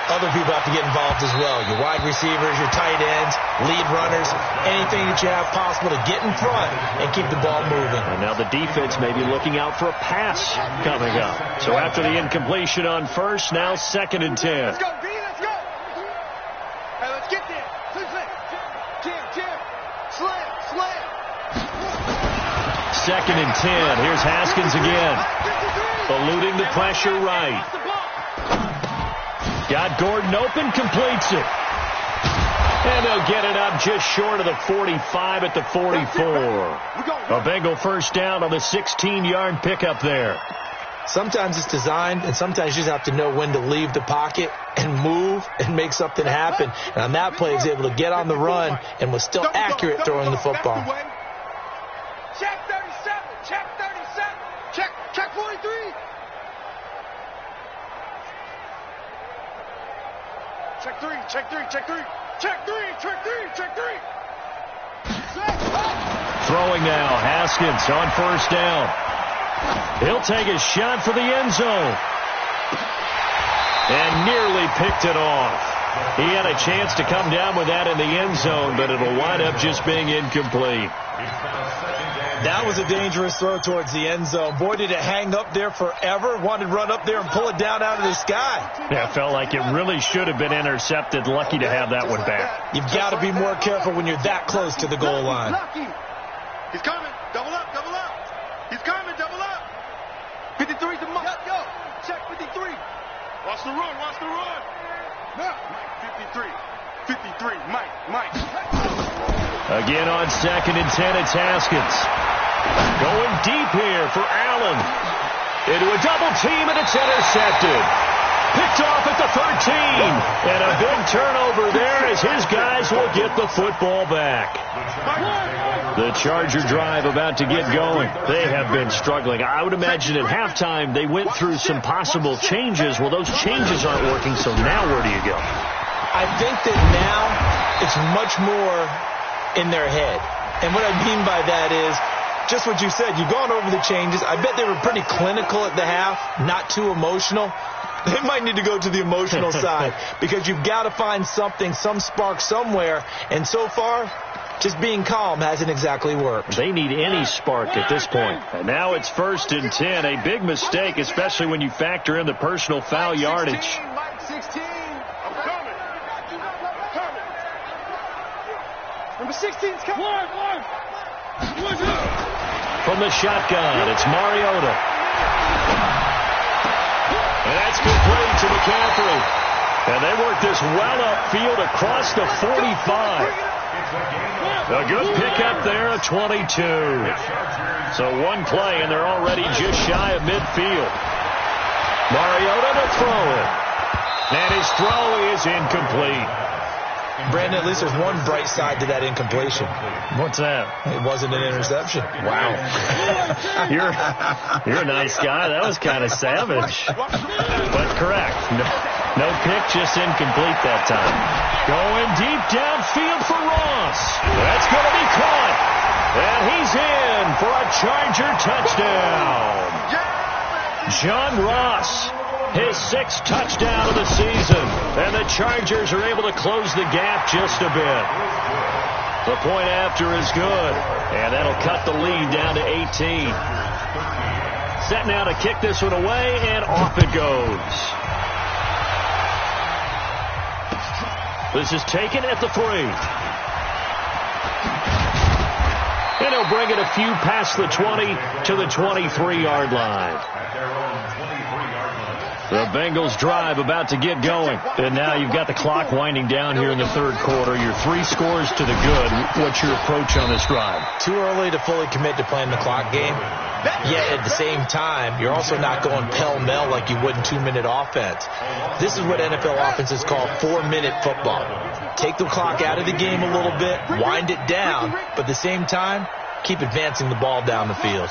other people have to get involved as well. Your wide receivers, your tight ends, lead runners, anything that you have possible to get in front and keep the ball moving. And now the defense may be looking out for a pass coming up. So after the incompletion on first, now 2nd and 10. Let's go, B, let's go. Hey, let's get there. Jam. Slam. 2nd and 10. Here's Haskins again. Eluding the pressure right. Got Gordon open, completes it. And they'll get it up just short of the 45 at the 44. A Bengal first down on the 16-yard pickup there. Sometimes it's designed, and sometimes you just have to know when to leave the pocket and move and make something happen. And on that play, he was able to get on the run and was still accurate throwing the football. Check 37. Check 43. Check three. Throwing now, Haskins on first down. He'll take a shot for the end zone. And nearly picked it off. He had a chance to come down with that in the end zone, but it'll wind up just being incomplete. That was a dangerous throw towards the end zone. Boy, did it hang up there forever. Wanted to run up there and pull it down out of the sky. Yeah, it felt like it really should have been intercepted. Lucky to have that one back. You've got to be more careful when you're that close to the goal line. He's coming. Double up. He's coming. Double up. 53's the mark. Yo, check 53. Watch the run, watch the run. Mike, 53, Mike. Again on 2nd and 10, it's Haskins. Going deep here for Allen. Into a double team, and it's intercepted. Picked off at the 13. And a big turnover there as his guys will get the football back. The Charger drive about to get going. They have been struggling. I would imagine at halftime they went through some possible changes. Well, those changes aren't working, so now where do you go? I think that now it's much more in their head. And what I mean by that is just what you said. You've gone over the changes. I bet they were pretty clinical at the half, not too emotional. They might need to go to the emotional side because you've got to find something, some spark somewhere. And so far, just being calm hasn't exactly worked. They need any spark at this point. And now it's 1st and 10. A big mistake, especially when you factor in the personal foul yardage. Mike 16. I'm coming. Number 16's coming. From the shotgun, it's Mariota. And that's complete to McCaffrey. And they work this well upfield across the 45. A good pickup there at 22. So one play, and they're already just shy of midfield. Mariota to throw it. And his throw is incomplete. Brandon, at least there's one bright side to that incompletion. What's that? It wasn't an interception. Wow. You're a nice guy. That was kind of savage. But correct. No pick, just incomplete that time. Going deep downfield for Ross. That's going to be caught. And he's in for a Charger touchdown. John Ross, his 6th touchdown of the season. And the Chargers are able to close the gap just a bit. The point after is good. And that'll cut the lead down to 18. Set now to kick this one away, and off it goes. This is taken at the 3. And he'll bring it a few past the 20 to the 23-yard line. The Bengals drive about to get going. And now you've got the clock winding down here in the 3rd quarter. You're 3 scores to the good. What's your approach on this drive? Too early to fully commit to playing the clock game. Yet at the same time, you're also not going pell-mell like you would in 2-minute offense. This is what NFL offenses call 4-minute football. Take the clock out of the game a little bit, wind it down, but at the same time, keep advancing the ball down the field.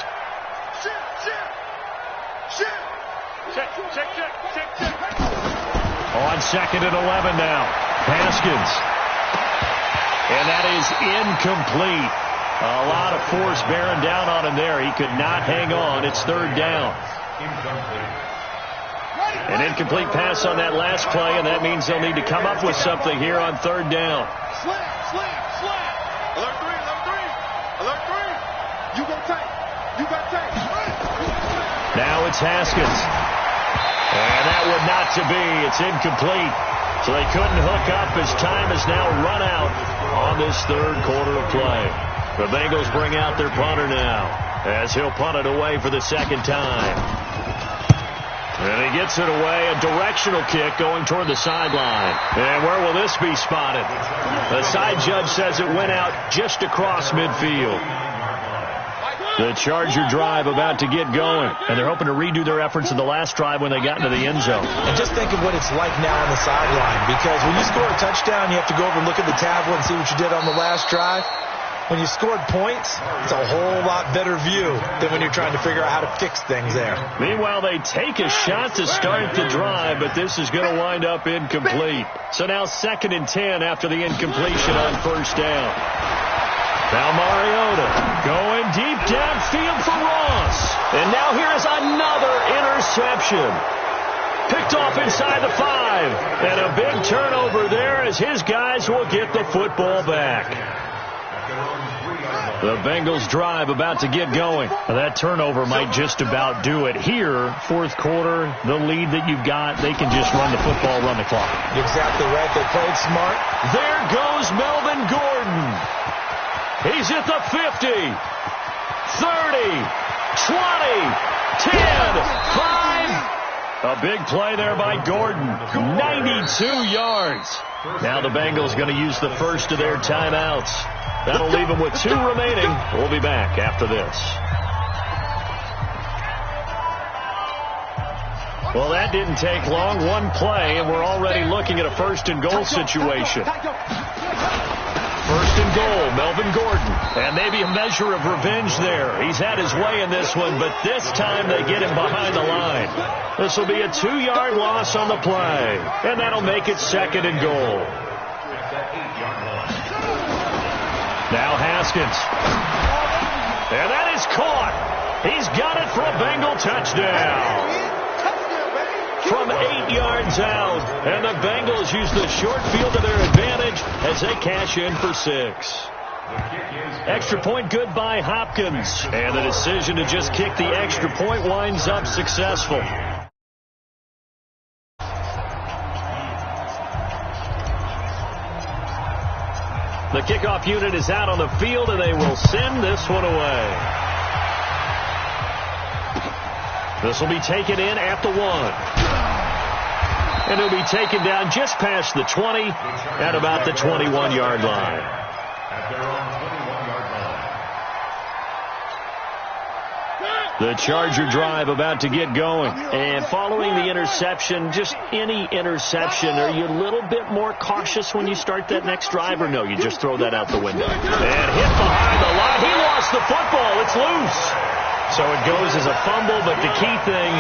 On 2nd and 11 now. Haskins. And that is incomplete. A lot of force bearing down on him there. He could not hang on. It's 3rd down. An incomplete pass on that last play, and that means they'll need to come up with something here on 3rd down. Slam. Alert 3. You got tape. Now it's Haskins. And that would not to be. It's incomplete. So they couldn't hook up as time has now run out on this 3rd quarter of play. The Bengals bring out their punter now as he'll punt it away for the 2nd time. And he gets it away, a directional kick going toward the sideline. And where will this be spotted? The side judge says it went out just across midfield. The Charger drive about to get going, and they're hoping to redo their efforts in the last drive when they got into the end zone. And just think of what it's like now on the sideline, because when you score a touchdown, you have to go over and look at the tablet and see what you did on the last drive. When you scored points, it's a whole lot better view than when you're trying to figure out how to fix things there. Meanwhile, they take a shot to start the drive, but this is going to wind up incomplete. So now 2nd and 10 after the incompletion on 1st down. Now Mariota going deep downfield for Ross. And now here is another interception. Picked off inside the 5. And a big turnover there as his guys will get the football back. The Bengals drive about to get going. That turnover might just about do it. Here, 4th quarter, the lead that you've got, they can just run the football, run the clock. Exactly right. They played smart. There goes Melvin Gordon. He's at the 50, 30, 20, 10, 5. A big play there by Gordon. 92 yards. Now the Bengals going to use the first of their timeouts. That'll leave them with 2 remaining. We'll be back after this. Well, that didn't take long. One play, and we're already looking at a first-and-goal situation. First and goal, Melvin Gordon. And maybe a measure of revenge there. He's had his way in this one, but this time they get him behind the line. This will be a 2-yard loss on the play, and that'll make it second and goal. Now Haskins. And that is caught. He's got it for a Bengal touchdown. From 8 yards out, and the Bengals use the short field to their advantage as they cash in for 6. Extra point good by Hopkins, and the decision to just kick the extra point winds up successful. The kickoff unit is out on the field, and they will send this one away. This will be taken in at the 1. And it'll be taken down just past the 20 at about the 21-yard line. The Charger drive about to get going. And following the interception, just any interception, are you a little bit more cautious when you start that next drive, or no, you just throw that out the window? And hit behind the line. He lost the football. It's loose. So it goes as a fumble, but the key thing,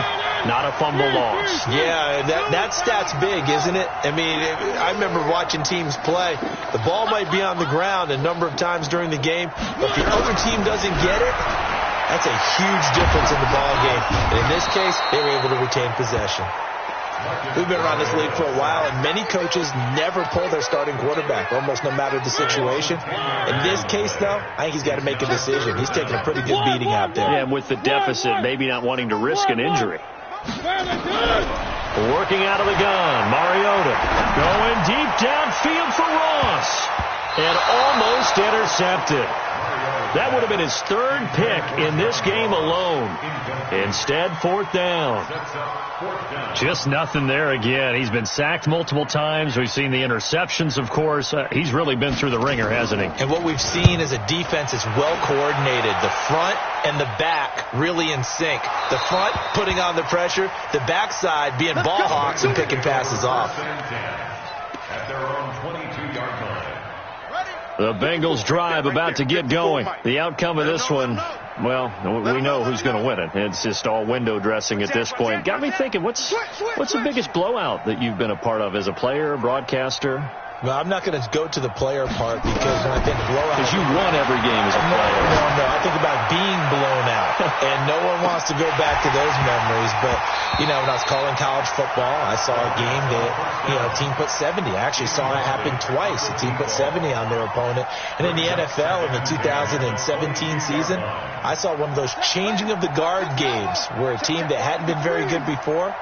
not a fumble loss. Yeah, that stat's big, isn't it? I mean, I remember watching teams play. The ball might be on the ground a number of times during the game, but the other team doesn't get it. That's a huge difference in the ball game. And in this case, they were able to retain possession. We've been around this league for a while, and many coaches never pull their starting quarterback, almost no matter the situation. In this case, though, I think he's got to make a decision. He's taking a pretty good beating out there. Yeah, and with the deficit, maybe not wanting to risk an injury. Working out of the gun, Mariota going deep downfield for Ross, and almost intercepted. That would have been his 3rd pick in this game alone. Instead, 4th down. Just nothing there again. He's been sacked multiple times. We've seen the interceptions, of course. He's really been through the ringer, hasn't he? And what we've seen is a defense is well coordinated. The front and the back really in sync. The front putting on the pressure. The backside being ball hawks and picking passes off. At their own 22-yard line. The Bengals drive about to get going. The outcome of this one, well, we know who's going to win it. It's just all window dressing at this point. Got me thinking, what's the biggest blowout that you've been a part of as a player, broadcaster? Well, I'm not going to go to the player part because when I think blowout... Because you won every game as a player. No. I think about being blown out. And no one wants to go back to those memories. But, you know, when I was calling college football, I saw a game that, you know, a team put 70. I actually saw it happen twice. A team put 70 on their opponent. And in the NFL, in the 2017 season, I saw one of those changing of the guard games where a team that hadn't been very good before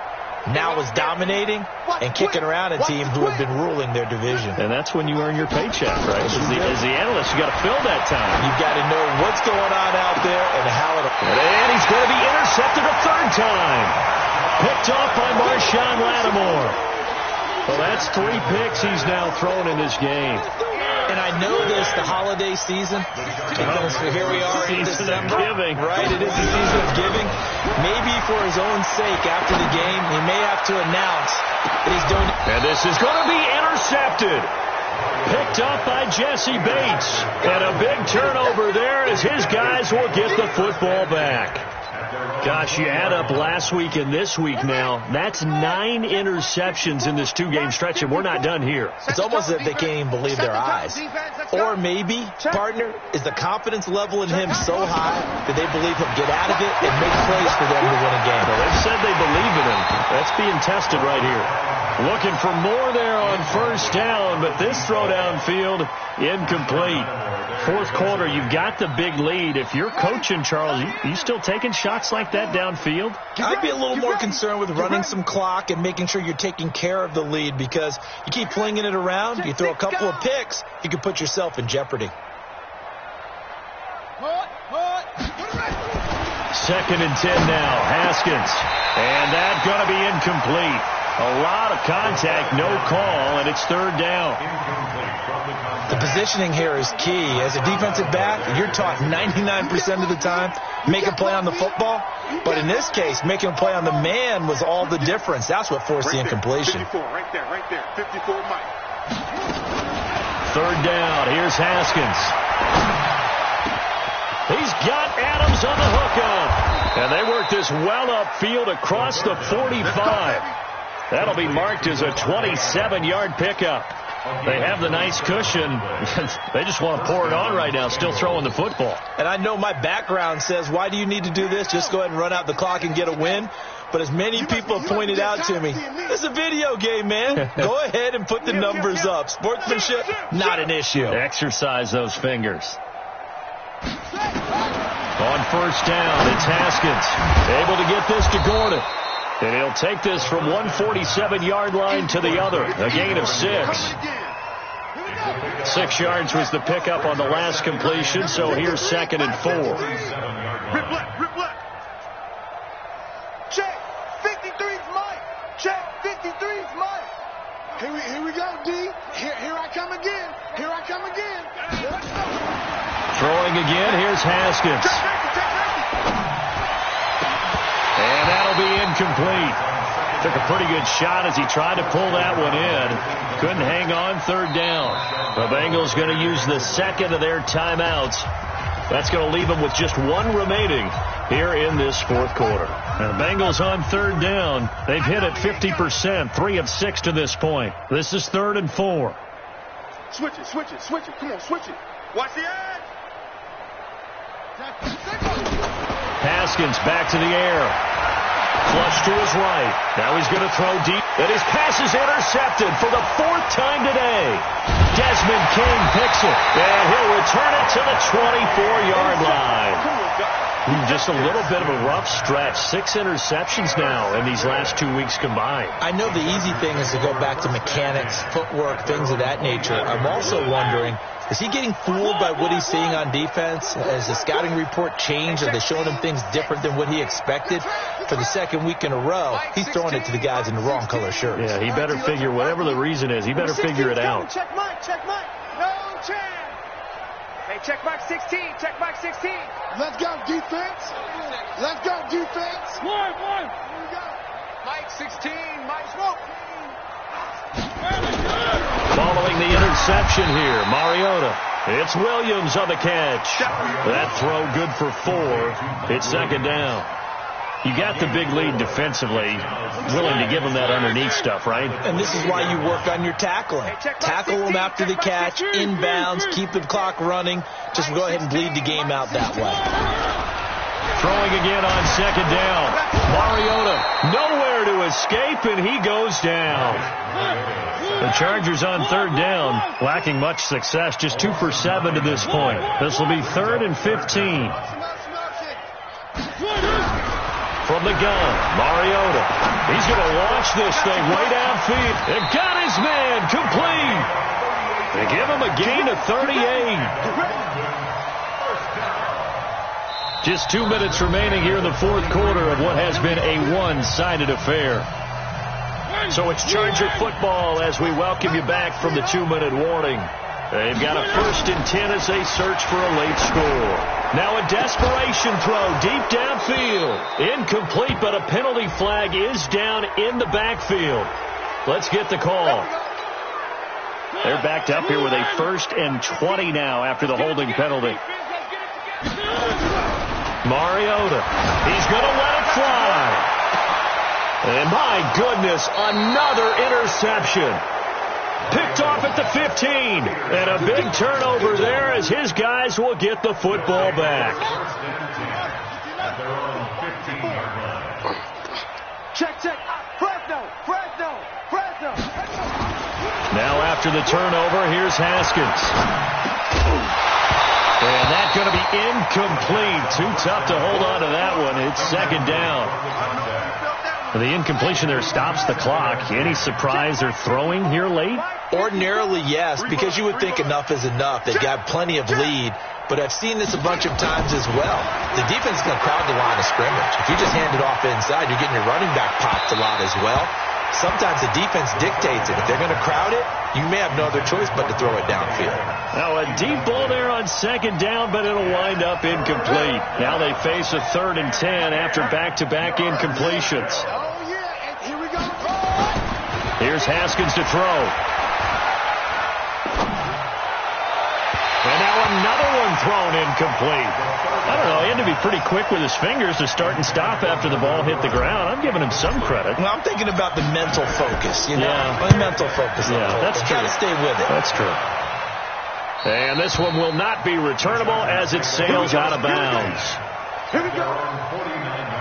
now was dominating and kicking around a team who had been ruling their division. And that's when you earn your paycheck, right? As the analyst, you got to fill that time. You've got to know what's going on out there and how it... And he's going to be intercepted a 3rd time. Picked off by Marshawn Lattimore. Well, that's 3 picks he's now thrown in this game. And I know this, the holiday season, because here we are in December, right? It is the season of giving. Maybe for his own sake, after the game, he may have to announce that he's doing... And this is going to be intercepted. Picked up by Jesse Bates. And a big turnover there as his guys will get the football back. Gosh, you add up last week and this week now, that's 9 interceptions in this 2-game stretch, and we're not done here. It's almost as if they can't even believe their eyes. Or maybe, partner, is the confidence level in him so high that they believe he'll get out of it and make plays for them to win a game. Well, they've said they believe in him. That's being tested right here. Looking for more there on 1st down, but this throw downfield, incomplete. 4th quarter, you've got the big lead. If you're coaching, Charles, you still taking shots like that downfield? I'd be a little more concerned with running some clock and making sure you're taking care of the lead, because you keep flinging it around, you throw a couple of picks, you can put yourself in jeopardy. 2nd and 10 now. Haskins. And that's going to be incomplete. A lot of contact, no call, and it's 3rd down. The positioning here is key. As a defensive back, you're taught 99% of the time, make a play on the football. But in this case, making a play on the man was all the difference. That's what forced the incompletion. 54, right there. 54, Mike. 3rd down. Here's Haskins. He's got Adams on the hook. And they work this well upfield across the 45. That'll be marked as a 27-yard pickup. They have the nice cushion. They just want to pour it on right now, still throwing the football. And I know my background says, why do you need to do this? Just go ahead and run out the clock and get a win. But as many people have pointed out to me, it's a video game, man. Go ahead and put the numbers up. Sportsmanship, not an issue. Exercise those fingers. On 1st down, it's Haskins. Able to get this to Gordon. And he'll take this from 147-yard line to the other. A gain of 6. 6 yards was the pickup on the last completion, so here's 2nd and 4. Rip left. Check. 53's Mike. Check. 53's Mike. Here we go, D. Here I come again. Let's go. Throwing again, here's Haskins. And that'll be incomplete. Took a pretty good shot as he tried to pull that one in. Couldn't hang on. 3rd down. The Bengals going to use the 2nd of their timeouts. That's going to leave them with just 1 remaining here in this 4th quarter. And the Bengals on 3rd down. They've hit it 50%, 3 of 6 to this point. This is 3rd and 4. Switch it. Come on, switch it. Watch the edge. Haskins back to the air. Flush to his right. Now he's going to throw deep. And his pass is intercepted for the 4th time today. Desmond King picks it. And he'll return it to the 24-yard line. Just a little bit of a rough stretch. 6 interceptions now in these last 2 weeks combined. I know the easy thing is to go back to mechanics, footwork, things of that nature. I'm also wondering, is he getting fooled by what he's seeing on defense? Has the scouting report changed? Are they showing him things different than what he expected? For the 2nd week in a row, he's throwing it to the guys in the wrong color shirts. Yeah, he better figure, whatever the reason is, he better figure it out. Check Mike. No chance. Hey, check Mike 16. Let's go, defense. One. Here we go. Mike 16. Mike smoke. Following the interception here, Mariota. It's Williams on the catch. That throw good for 4. It's 2nd down. You got the big lead defensively, willing to give them that underneath stuff, right? And this is why you work on your tackling. Tackle them after the catch, inbounds, keep the clock running. Just go ahead and bleed the game out that way. Throwing again on 2nd down. Mariota nowhere to escape, and he goes down. The Chargers on 3rd down, lacking much success, just 2 for 7 to this point. This will be 3rd and 15. From the gun, Mariota. He's going to launch this thing way downfield. And got his man complete. They give him a gain of 38. Just 2 minutes remaining here in the 4th quarter of what has been a one-sided affair. So it's Charger football as we welcome you back from the 2-minute warning. They've got a 1st and 10 as they search for a late score. Now a desperation throw deep downfield. Incomplete, but a penalty flag is down in the backfield. Let's get the call. They're backed up here with a 1st and 20 now after the holding penalty. Mariota. He's going to let it fly. And my goodness, another interception. Picked off at the 15. And a big turnover there as his guys will get the football back. Check. Fresno. Now after the turnover, here's Haskins. And that's going to be incomplete. Too tough to hold on to that one. It's 2nd down. The incompletion there stops the clock. Any surprise they're throwing here late? Ordinarily, yes, because you would think enough is enough. They've got plenty of lead. but I've seen this a bunch of times as well. The defense is going to crowd the line of scrimmage. If you just hand it off inside, you're getting your running back popped a lot as well. Sometimes the defense dictates it. If they're going to crowd it, you may have no other choice but to throw it downfield. Now a deep ball there on second down, but it'll wind up incomplete. Now they face a 3rd and 10 after back-to-back incompletions. Oh, yeah, and here we go. Here's Haskins to throw. And now another one thrown incomplete. I don't know. He had to be pretty quick with his fingers to start and stop after the ball hit the ground. I'm giving him some credit. Well, I'm thinking about the mental focus, you know. Yeah. The mental focus. Yeah, that's true. Got to stay with it. That's true. And this one will not be returnable as it sails out of bounds. Here we go. 49-yard line.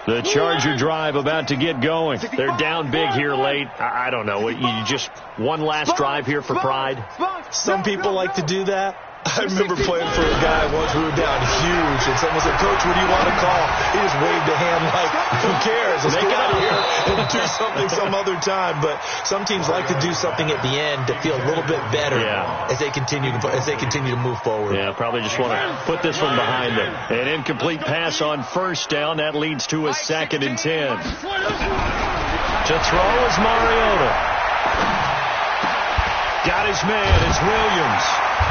The Charger drive about to get going. They're down big here late. I don't know. You just one last drive here for pride? Some people like to do that. I remember playing for a guy once. We were down huge, and someone said, "Coach, what do you want to call?" He just waved a hand like, "Who cares? Let's get out of here and do something some other time." But some teams like to do something at the end to feel a little bit better as they continue to move forward. Yeah, probably just want to put this one behind them. An incomplete pass on first down. That leads to a 2nd and 10. To throw is Mariota. Got his man. It's Williams.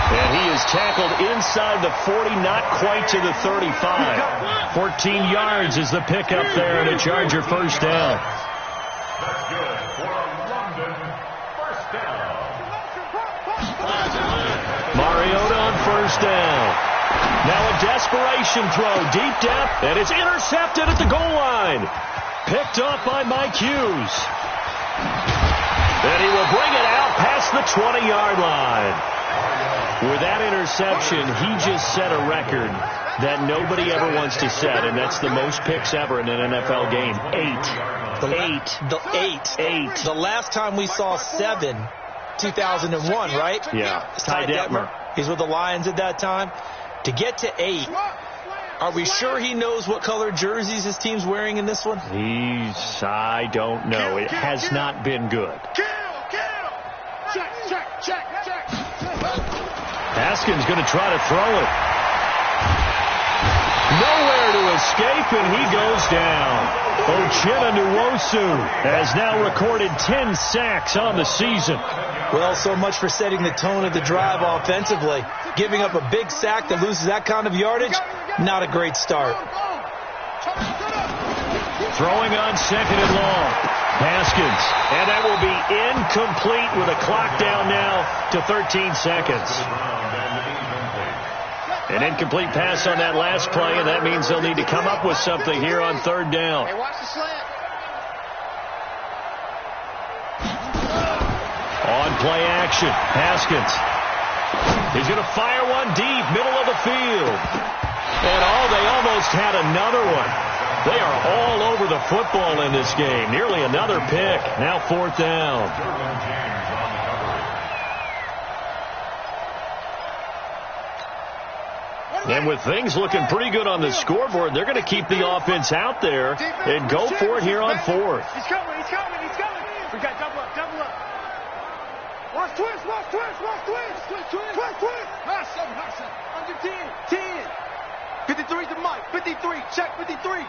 And he is tackled inside the 40, not quite to the 35. 14 yards is the pickup there, and a Charger first down. That's good for a London first down. Mariota on first down. Now a desperation throw, deep depth, and it's intercepted at the goal line. Picked up by Mike Hughes. And he will bring it out past the 20-yard line. With that interception, he just set a record that nobody ever wants to set, and that's the most picks ever in an NFL game. 8. The last time we saw 7, 2001, right? Yeah. Ty Detmer. He's with the Lions at that time. To get to 8, are we sure he knows what color jerseys his team's wearing in this one? I don't know. It has not been good. Check. Haskins going to try to throw it. Nowhere to escape, and he goes down. Uchenna Nwosu has now recorded 10 sacks on the season. Well, so much for setting the tone of the drive offensively. Giving up a big sack that loses that kind of yardage, not a great start. Throwing on 2nd and long. Haskins. And that will be incomplete with a clock down now to 13 seconds. An incomplete pass on that last play, and that means they'll need to come up with something here on 3rd down. Hey, watch the slant. On play action, Haskins. He's going to fire one deep, middle of the field. And they almost had another one. They are all over the football in this game. Nearly another pick. Now 4th down. And with things looking pretty good on the scoreboard, they're going to keep the offense out there and go for it here on 4th. He's coming. We got double up. Watch twist. Under 10. 53 to Mike. 53. Check 53.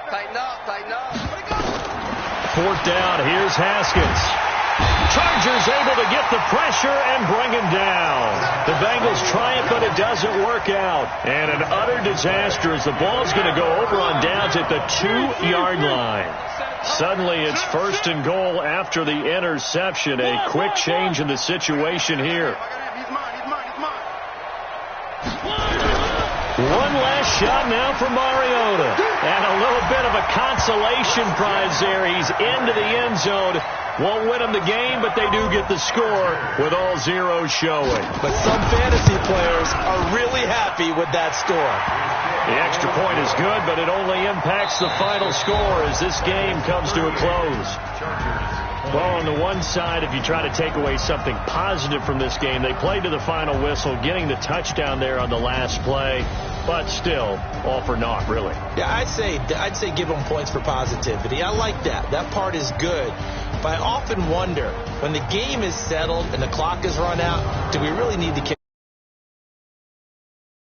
Tighten up. 4th down. Here's Haskins. Chargers able to get the pressure and bring him down. The Bengals try it, but it doesn't work out. And an utter disaster as the ball's going to go over on downs at the 2-yard line. Suddenly it's 1st and goal after the interception. A quick change in the situation here. He's mine. One last shot now for Mariota. And a little bit of a consolation prize there. He's into the end zone. Won't win them the game, but they do get the score with all zeros showing. But some fantasy players are really happy with that score. The extra point is good, but it only impacts the final score as this game comes to a close. Well, on the one side, if you try to take away something positive from this game, they played to the final whistle, getting the touchdown there on the last play, but still, all for naught, really. Yeah, I'd say give them points for positivity. I like that. That part is good. But I often wonder, when the game is settled and the clock is run out, do we really need to care?